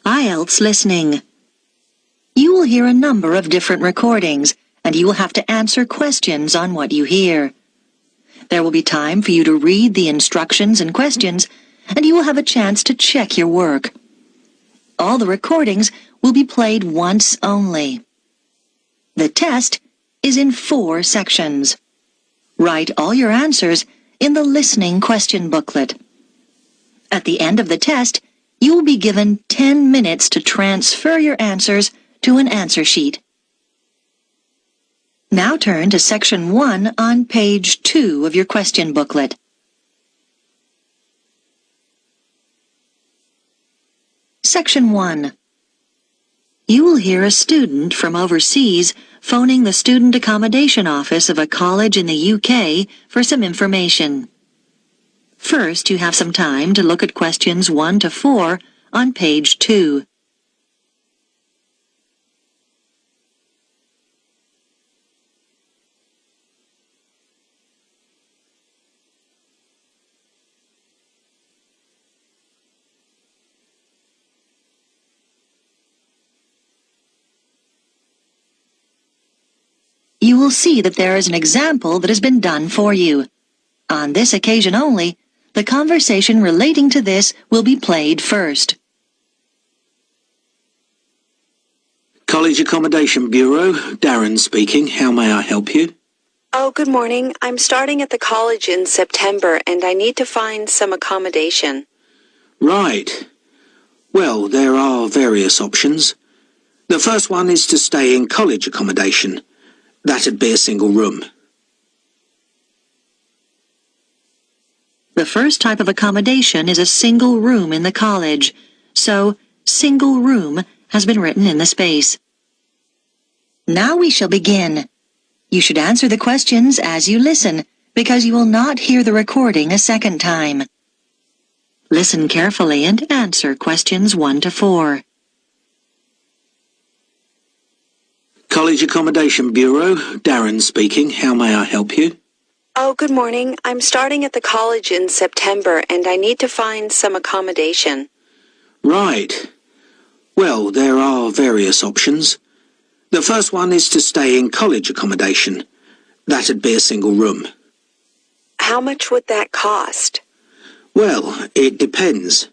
IELTS listening. You will hear a number of different recordings, and you will have to answer questions on what you hear. There will be time for you to read the instructions and questions, and you will have a chance to check your work. All the recordings will be played once only. The test is in 4 sections. Write all your answers in the listening question booklet. At the end of the test, you will be given 10 minutes to transfer your answers to an answer sheet. Now turn to Section 1 on page 2 of your question booklet. Section 1. You will hear a student from overseas phoning the student accommodation office of a college in the UK for some information. First, you have some time to look at questions 1 to 4 on page 2. You will see that there is an example that has been done for you. On this occasion only, the conversation relating to this will be played first. College Accommodation Bureau, Darren speaking. How may I help you? Oh, good morning. I'm starting at the college in September and I need to find some accommodation. Right. Well, there are various options. The first one is to stay in college accommodation. That'd be a single room. The first type of accommodation is a single room in the college, so single room has been written in the space. Now we shall begin. You should answer the questions as you listen, because you will not hear the recording a second time. Listen carefully and answer questions 1 to 4. College Accommodation Bureau, Darren speaking. How may I help you? Oh, good morning. I'm starting at the college in September and I need to find some accommodation. Right. Well, there are various options. The first one is to stay in college accommodation. That'd be a single room. How much would that cost? Well, it depends.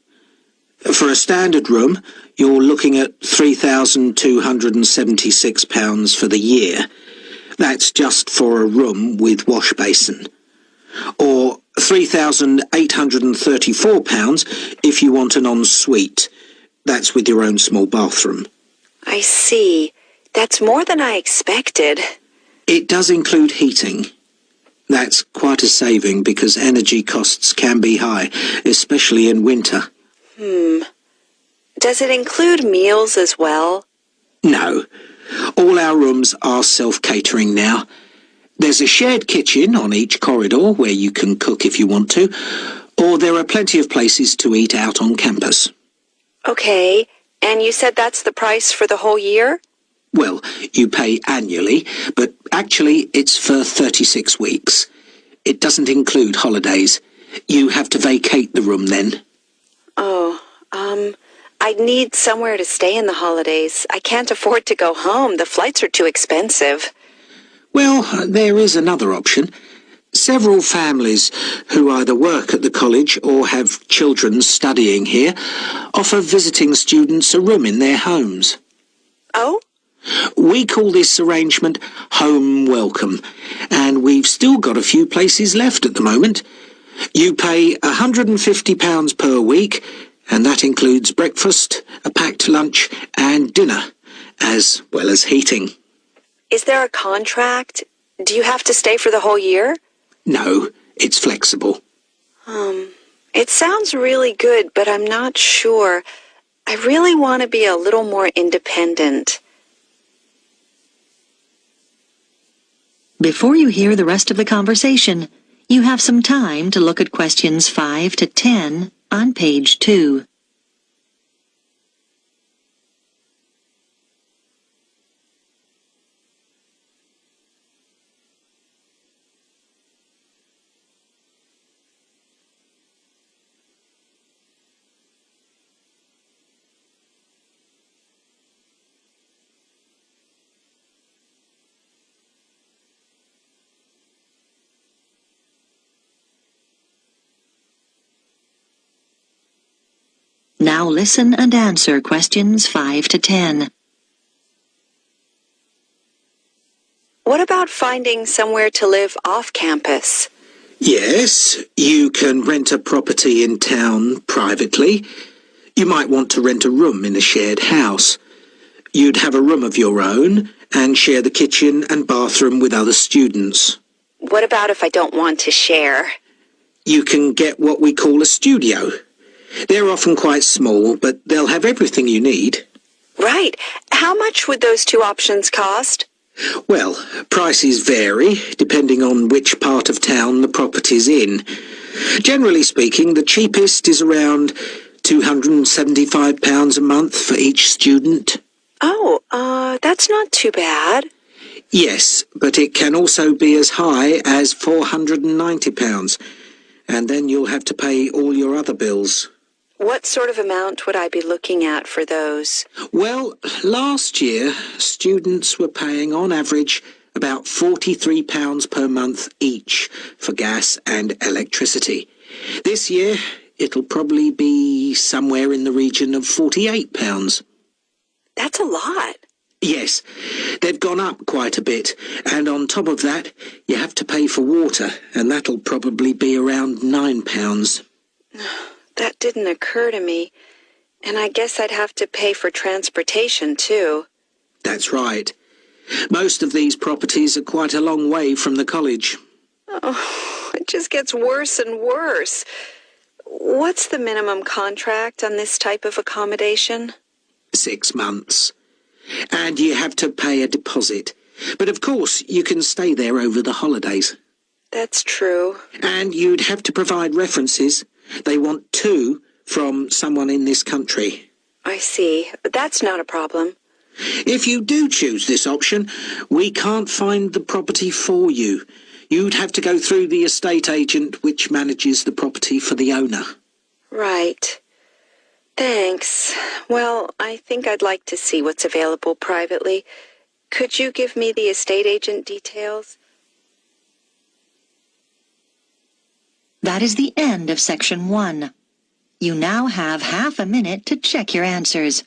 For a standard room, you're looking at £3,276 for the year. That's just for a room with wash basin. Or £3,834 if you want an ensuite. That's with your own small bathroom. I see. That's more than I expected. It does include heating. That's quite a saving because energy costs can be high, especially in winter. Does it include meals as well? No. All our rooms are self-catering now. There's a shared kitchen on each corridor where you can cook if you want to, or there are plenty of places to eat out on campus. Okay, and you said that's the price for the whole year? Well, you pay annually, but actually it's for 36 weeks. It doesn't include holidays. You have to vacate the room then. I'd need somewhere to stay in the holidays. I can't afford to go home. The flights are too expensive. Well, there is another option. Several families who either work at the college or have children studying here offer visiting students a room in their homes. Oh? We call this arrangement Home Welcome, and we've still got a few places left at the moment. You pay £150 per week, and that includes breakfast, a packed lunch, and dinner, as well as heating. Is there a contract? Do you have to stay for the whole year? No, it's flexible. It sounds really good, but I'm not sure. I really want to be a little more independent. Before you hear the rest of the conversation, you have some time to look at questions 5 to 10 on page 2. Now listen and answer questions 5 to 10. What about finding somewhere to live off campus? Yes, you can rent a property in town privately. You might want to rent a room in a shared house. You'd have a room of your own and share the kitchen and bathroom with other students. What about if I don't want to share? You can get what we call a studio. They're often quite small, but they'll have everything you need. Right. How much would those two options cost? Well, prices vary depending on which part of town the property's in. Generally speaking, the cheapest is around £275 a month for each student. Oh, that's not too bad. Yes, but it can also be as high as £490, and then you'll have to pay all your other bills. What sort of amount would I be looking at for those? Well, last year, students were paying on average about £43 per month each for gas and electricity. This year, it'll probably be somewhere in the region of £48. That's a lot. Yes, they've gone up quite a bit, and on top of that, you have to pay for water, and that'll probably be around £9. That didn't occur to me. And I guess I'd have to pay for transportation, too. That's right. Most of these properties are quite a long way from the college. Oh, it just gets worse and worse. What's the minimum contract on this type of accommodation? 6 months. And you have to pay a deposit. But of course, you can stay there over the holidays. That's true. And you'd have to provide references. They want 2 from someone in this country. I see, but that's not a problem. If you do choose this option, we can't find the property for you. You'd have to go through the estate agent which manages the property for the owner. Right. Thanks. Well, I think I'd like to see what's available privately. Could you give me the estate agent details? That is the end of Section 1. You now have half a minute to check your answers.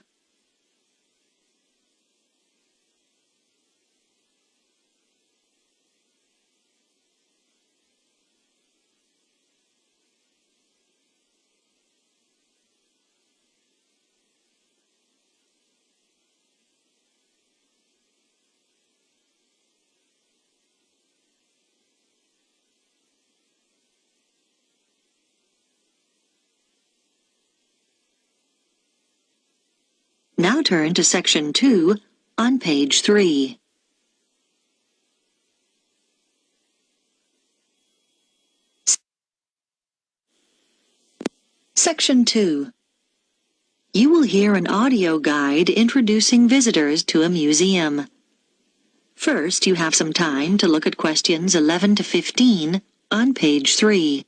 Now turn to Section 2 on page 3. Section 2. You will hear an audio guide introducing visitors to a museum. First, you have some time to look at questions 11 to 15 on page 3.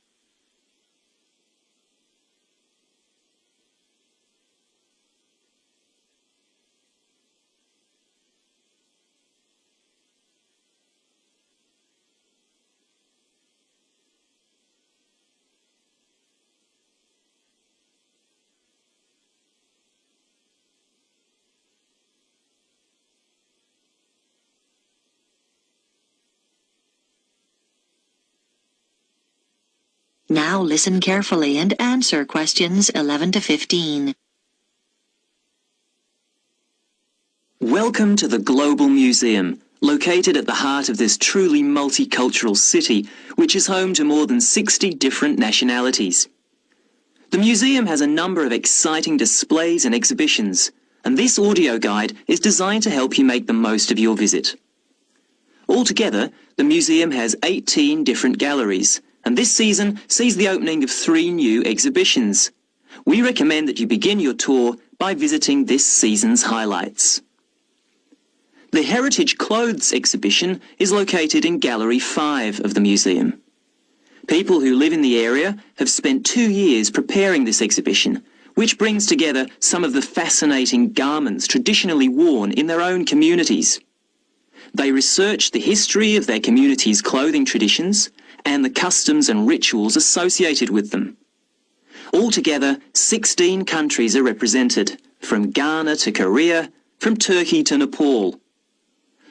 Now listen carefully and answer questions 11 to 15. Welcome to the Global Museum, located at the heart of this truly multicultural city, which is home to more than 60 different nationalities. The museum has a number of exciting displays and exhibitions, and this audio guide is designed to help you make the most of your visit. Altogether, the museum has 18 different galleries, and this season sees the opening of 3 new exhibitions. We recommend that you begin your tour by visiting this season's highlights. The Heritage Clothes exhibition is located in Gallery 5 of the museum. People who live in the area have spent 2 years preparing this exhibition, which brings together some of the fascinating garments traditionally worn in their own communities. They research the history of their community's clothing traditions and the customs and rituals associated with them. Altogether, 16 countries are represented, from Ghana to Korea, from Turkey to Nepal.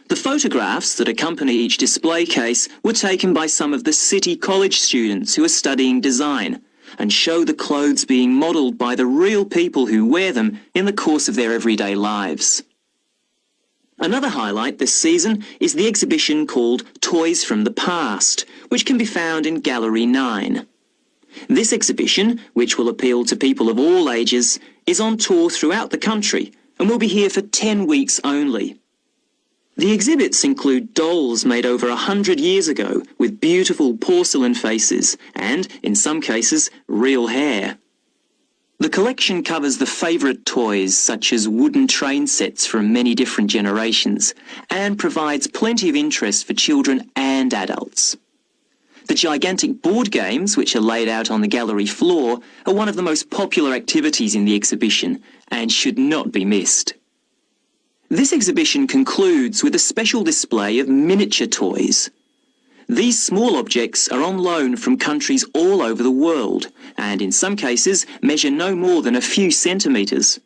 The photographs that accompany each display case were taken by some of the City College students who are studying design and show the clothes being modelled by the real people who wear them in the course of their everyday lives. Another highlight this season is the exhibition called Toys from the Past, which can be found in Gallery 9. This exhibition, which will appeal to people of all ages, is on tour throughout the country and will be here for 10 weeks only. The exhibits include dolls made over 100 years ago with beautiful porcelain faces and, in some cases, real hair. The collection covers the favourite toys such as wooden train sets from many different generations and provides plenty of interest for children and adults. The gigantic board games, which are laid out on the gallery floor, are one of the most popular activities in the exhibition and should not be missed. This exhibition concludes with a special display of miniature toys. These small objects are on loan from countries all over the world and in some cases measure no more than a few centimetres.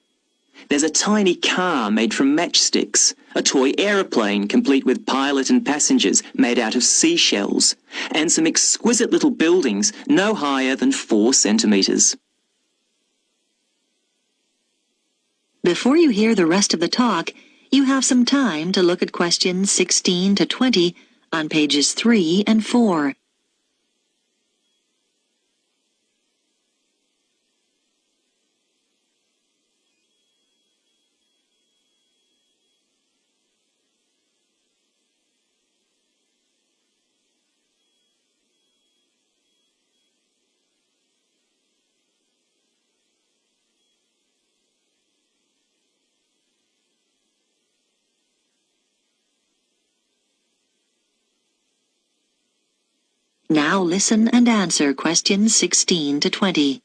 There's a tiny car made from matchsticks, a toy aeroplane complete with pilot and passengers made out of seashells, and some exquisite little buildings no higher than 4 centimetres. Before you hear the rest of the talk, you have some time to look at questions 16 to 20 on pages 3 and 4. Now listen and answer questions 16 to 20.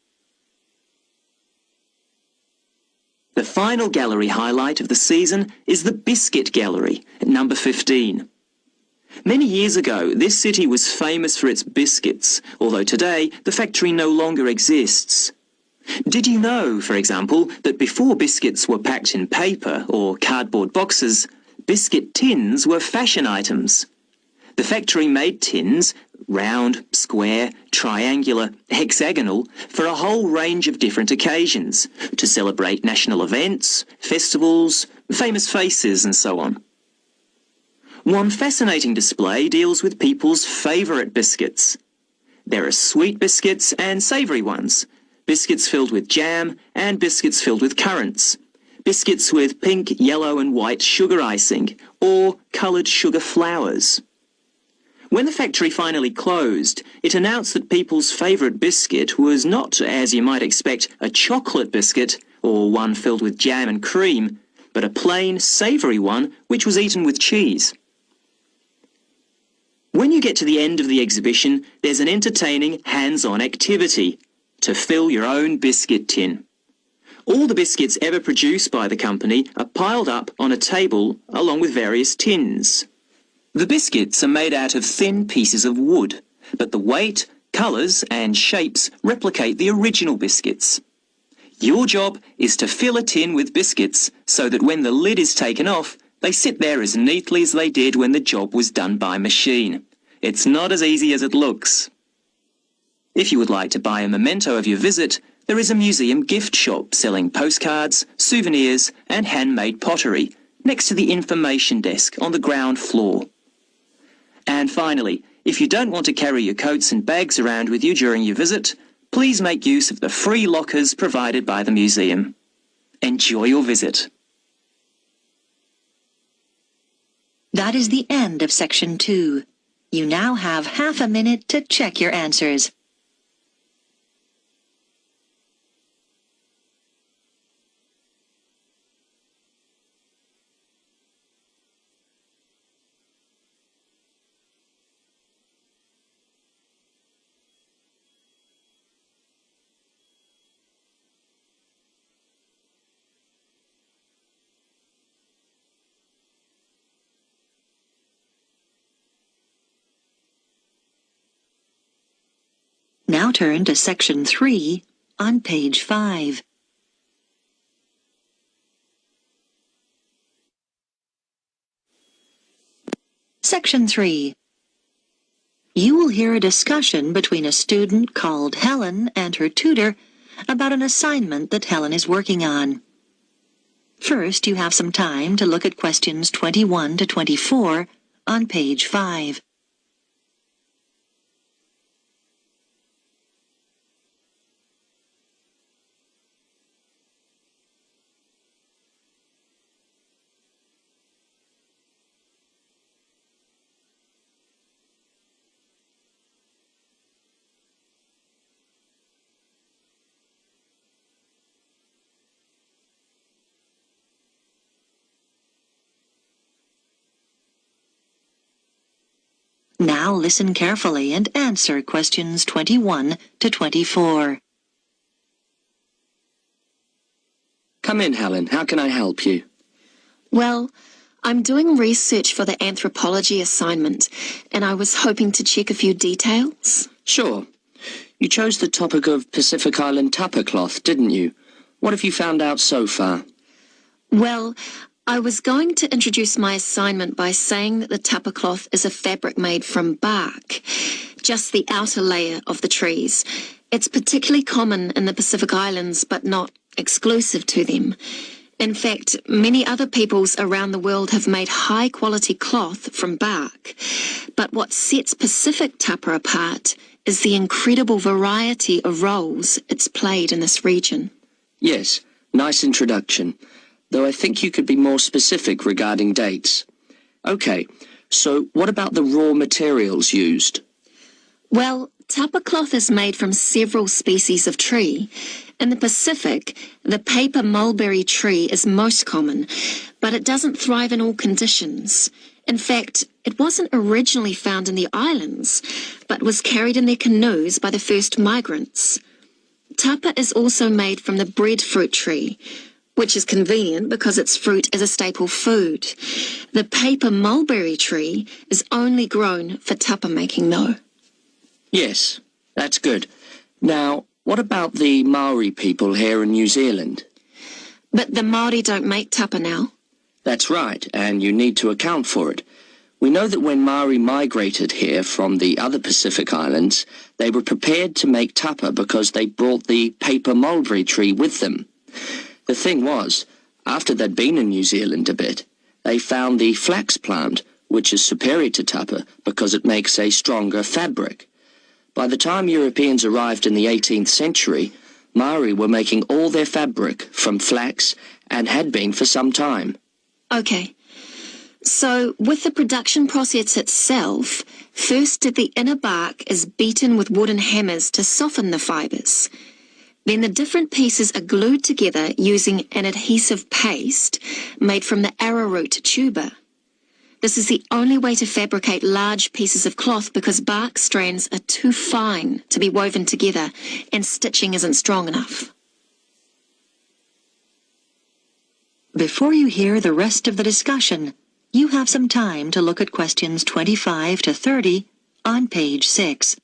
The final gallery highlight of the season is the Biscuit Gallery at number 15. Many years ago, this city was famous for its biscuits, although today the factory no longer exists. Did you know, for example, that before biscuits were packed in paper or cardboard boxes, biscuit tins were fashion items? The factory made tins, round, square, triangular, hexagonal, for a whole range of different occasions, to celebrate national events, festivals, famous faces and so on. One fascinating display deals with people's favourite biscuits. There are sweet biscuits and savoury ones, biscuits filled with jam and biscuits filled with currants, biscuits with pink, yellow and white sugar icing, or coloured sugar flowers. When the factory finally closed, it announced that people's favourite biscuit was not, as you might expect, a chocolate biscuit or one filled with jam and cream, but a plain, savoury one which was eaten with cheese. When you get to the end of the exhibition, there's an entertaining hands-on activity to fill your own biscuit tin. All the biscuits ever produced by the company are piled up on a table along with various tins. The biscuits are made out of thin pieces of wood, but the weight, colours and shapes replicate the original biscuits. Your job is to fill a tin with biscuits so that when the lid is taken off, they sit there as neatly as they did when the job was done by machine. It's not as easy as it looks. If you would like to buy a memento of your visit, there is a museum gift shop selling postcards, souvenirs and handmade pottery next to the information desk on the ground floor. And finally, if you don't want to carry your coats and bags around with you during your visit, please make use of the free lockers provided by the museum. Enjoy your visit. That is the end of section 2. You now have half a minute to check your answers. Now turn to section 3 on page 5. Section 3. You will hear a discussion between a student called Helen and her tutor about an assignment that Helen is working on. First, you have some time to look at questions 21 to 24 on page 5. Now listen carefully and answer questions 21 to 24. Come in, Helen. How can I help you? Well, I'm doing research for the anthropology assignment, and I was hoping to check a few details. Sure. You chose the topic of Pacific Island tapa cloth, didn't you? What have you found out so far? Well, I was going to introduce my assignment by saying that the tapa cloth is a fabric made from bark, just the outer layer of the trees. It's particularly common in the Pacific Islands, but not exclusive to them. In fact, many other peoples around the world have made high-quality cloth from bark. But what sets Pacific tapa apart is the incredible variety of roles it's played in this region. Yes, nice introduction. Though I think you could be more specific regarding dates. Okay, so what about the raw materials used? Well, tapa cloth is made from several species of tree. In the Pacific, the paper mulberry tree is most common, but it doesn't thrive in all conditions. In fact, it wasn't originally found in the islands, but was carried in their canoes by the first migrants. Tapa is also made from the breadfruit tree, which is convenient because its fruit is a staple food. The paper mulberry tree is only grown for tapa making, though. Yes, that's good. Now, what about the Maori people here in New Zealand? But the Māori don't make tapa now. That's right, and you need to account for it. We know that when Maori migrated here from the other Pacific Islands, they were prepared to make tapa because they brought the paper mulberry tree with them. The thing was, after they'd been in New Zealand a bit, they found the flax plant, which is superior to tapa because it makes a stronger fabric. By the time Europeans arrived in the 18th century, Maori were making all their fabric from flax and had been for some time. Okay. So, with the production process itself, first the inner bark is beaten with wooden hammers to soften the fibres. Then the different pieces are glued together using an adhesive paste made from the arrowroot tuber. This is the only way to fabricate large pieces of cloth because bark strands are too fine to be woven together and stitching isn't strong enough. Before you hear the rest of the discussion, you have some time to look at questions 25 to 30 on page 6.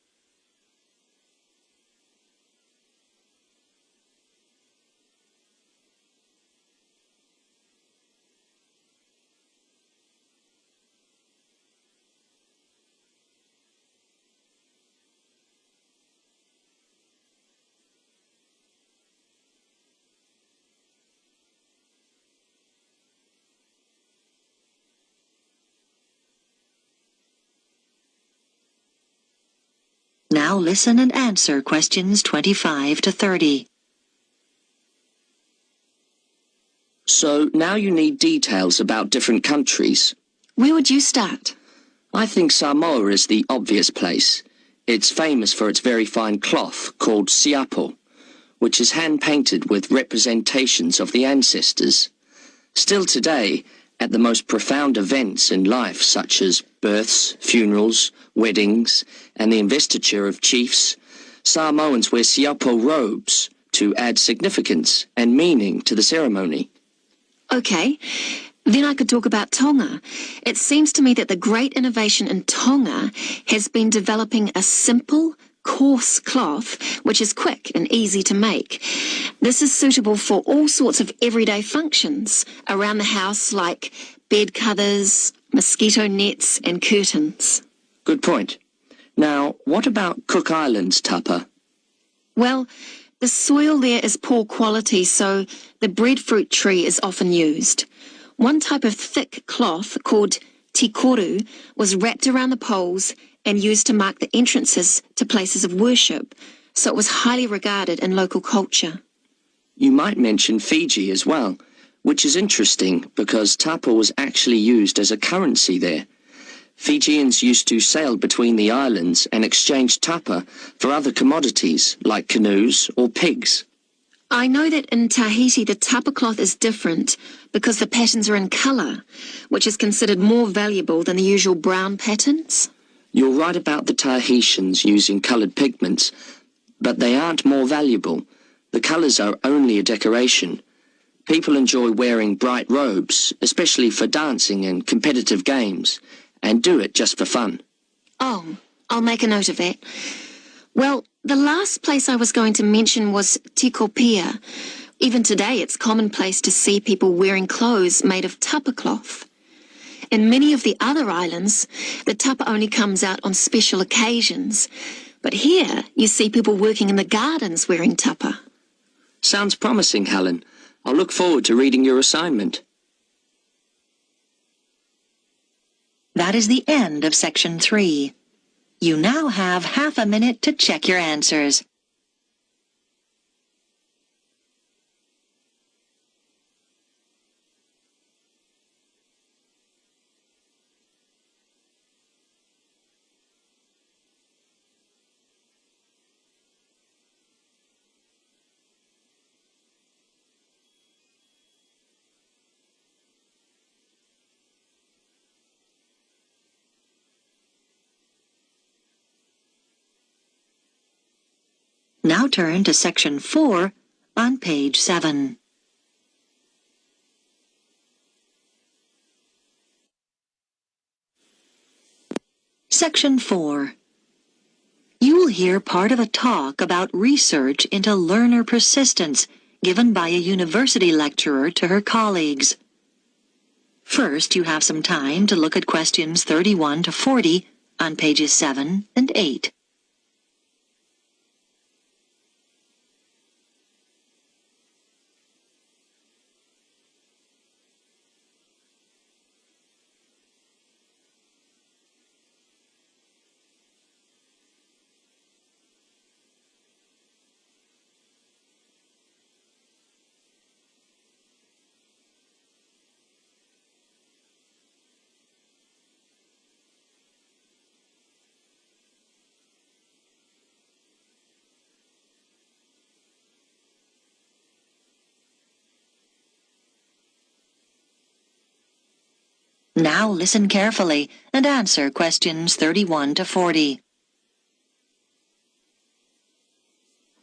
Now listen and answer questions 25 to 30. So now you need details about different countries. Where would you start? I think Samoa is the obvious place. It's famous for its very fine cloth called siapo, which is hand-painted with representations of the ancestors. Still today, at the most profound events in life, such as births, funerals, weddings, and the investiture of chiefs, Samoans wear siapo robes to add significance and meaning to the ceremony. Okay, then I could talk about Tonga. It seems to me that the great innovation in Tonga has been developing a simple, coarse cloth, which is quick and easy to make. This is suitable for all sorts of everyday functions around the house, like bed covers, mosquito nets and curtains. Good point. Now, what about Cook Islands tupper? Well, the soil there is poor quality, so the breadfruit tree is often used. One type of thick cloth called tikoru was wrapped around the poles and used to mark the entrances to places of worship, so it was highly regarded in local culture. You might mention Fiji as well, which is interesting because tapa was actually used as a currency there. Fijians used to sail between the islands and exchange tapa for other commodities like canoes or pigs. I know that in Tahiti the tapa cloth is different because the patterns are in colour, which is considered more valuable than the usual brown patterns. You're right about the Tahitians using coloured pigments, but they aren't more valuable. The colours are only a decoration. People enjoy wearing bright robes, especially for dancing and competitive games, and do it just for fun. Oh, I'll make a note of that. Well, the last place I was going to mention was Tikopia. Even today it's commonplace to see people wearing clothes made of tapa cloth. In many of the other islands, the tapa only comes out on special occasions. But here, you see people working in the gardens wearing tapa. Sounds promising, Helen. I'll look forward to reading your assignment. That is the end of Section 3. You now have half a minute to check your answers. Now turn to Section 4 on page 7. Section 4. You will hear part of a talk about research into learner persistence given by a university lecturer to her colleagues. First, you have some time to look at questions 31 to 40 on pages 7 and 8. Now listen carefully and answer questions 31 to 40.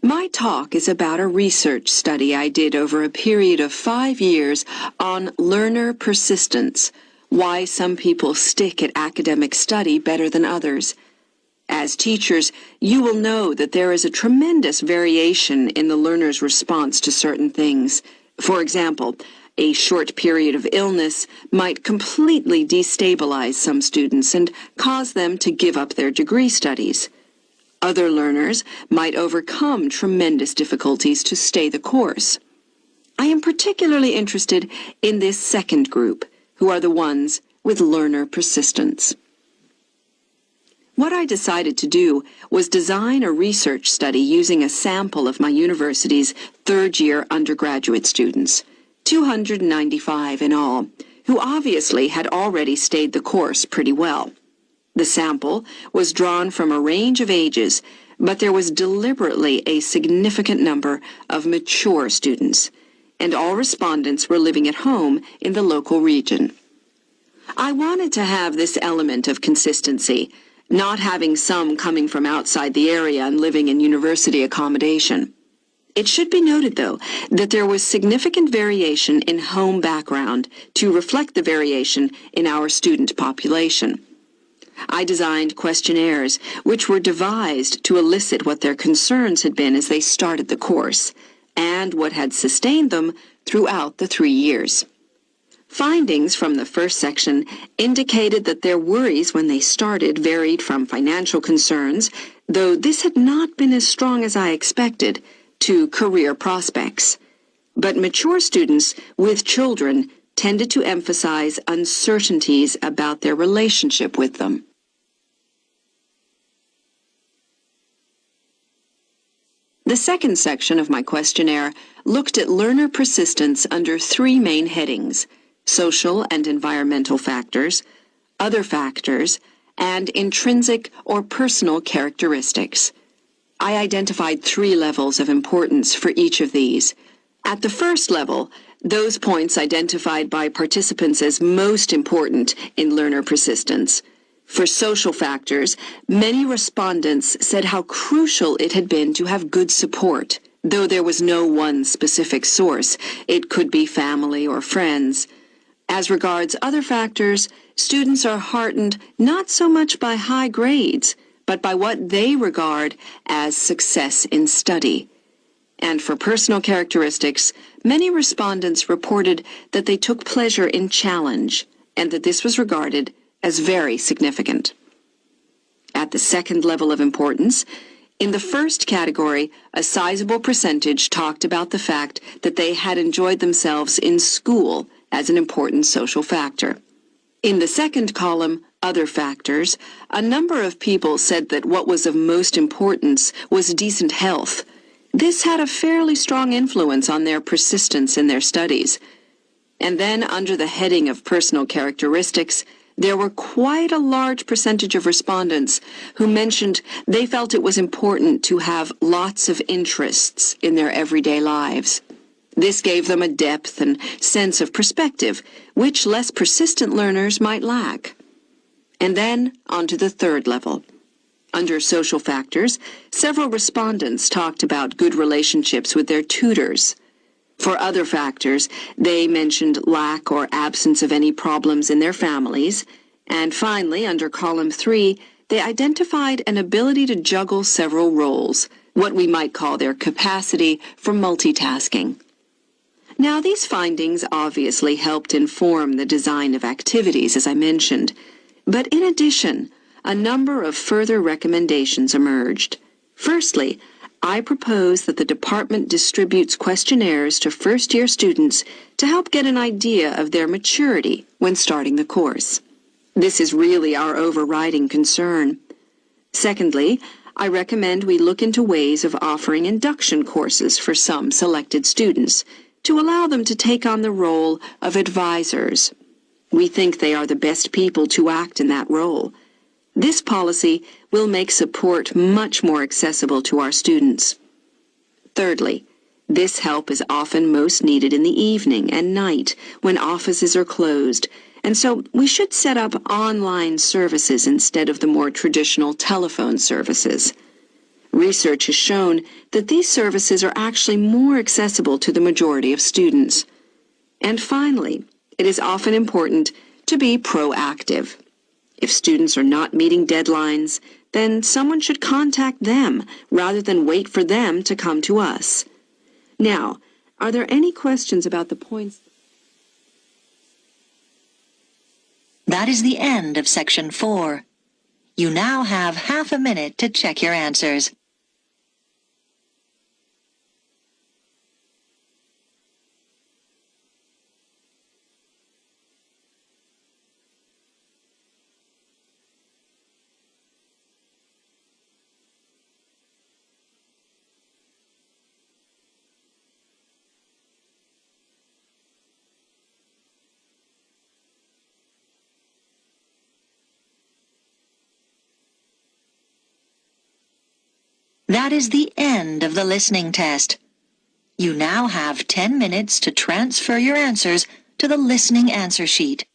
My talk is about a research study I did over a period of 5 years on learner persistence, why some people stick at academic study better than others. As teachers, you will know that there is a tremendous variation in the learner's response to certain things. For example, a short period of illness might completely destabilize some students and cause them to give up their degree studies. Other learners might overcome tremendous difficulties to stay the course. I am particularly interested in this second group, who are the ones with learner persistence. What I decided to do was design a research study using a sample of my university's third-year undergraduate students, 295 in all, who obviously had already stayed the course pretty well. The sample was drawn from a range of ages, but there was deliberately a significant number of mature students, and all respondents were living at home in the local region. I wanted to have this element of consistency, not having some coming from outside the area and living in university accommodation. It should be noted, though, that there was significant variation in home background to reflect the variation in our student population. I designed questionnaires which were devised to elicit what their concerns had been as they started the course, and what had sustained them throughout the 3 years. Findings from the first section indicated that their worries when they started varied from financial concerns, though this had not been as strong as I expected, to career prospects. But mature students with children tended to emphasize uncertainties about their relationship with them. The second section of my questionnaire looked at learner persistence under 3 main headings: social and environmental factors, other factors, and intrinsic or personal characteristics. I identified 3 levels of importance for each of these. At the first level, those points identified by participants as most important in learner persistence. For social factors, many respondents said how crucial it had been to have good support, though there was no one specific source. It could be family or friends. As regards other factors, students are heartened not so much by high grades, but by what they regard as success in study. And for personal characteristics, many respondents reported that they took pleasure in challenge, and that this was regarded as very significant. At the second level of importance, in the first category, a sizable percentage talked about the fact that they had enjoyed themselves in school as an important social factor. In the second column, other factors, a number of people said that what was of most importance was decent health. This had a fairly strong influence on their persistence in their studies. And then, under the heading of personal characteristics, there were quite a large percentage of respondents who mentioned they felt it was important to have lots of interests in their everyday lives. This gave them a depth and sense of perspective, which less persistent learners might lack. And then, on to the third level. Under social factors, several respondents talked about good relationships with their tutors. For other factors, they mentioned lack or absence of any problems in their families. And finally, under column 3, they identified an ability to juggle several roles, what we might call their capacity for multitasking. Now, these findings obviously helped inform the design of activities, as I mentioned. But in addition, a number of further recommendations emerged. Firstly, I propose that the department distributes questionnaires to first-year students to help get an idea of their maturity when starting the course. This is really our overriding concern. Secondly, I recommend we look into ways of offering induction courses for some selected students to allow them to take on the role of advisors. We think they are the best people to act in that role. This policy will make support much more accessible to our students. Thirdly, this help is often most needed in the evening and night when offices are closed, and so we should set up online services instead of the more traditional telephone services. Research has shown that these services are actually more accessible to the majority of students. And finally, it is often important to be proactive. If students are not meeting deadlines, then someone should contact them rather than wait for them to come to us. Now, are there any questions about the points? That is the end of section 4. You now have half a minute to check your answers. That is the end of the listening test. You now have 10 minutes to transfer your answers to the listening answer sheet.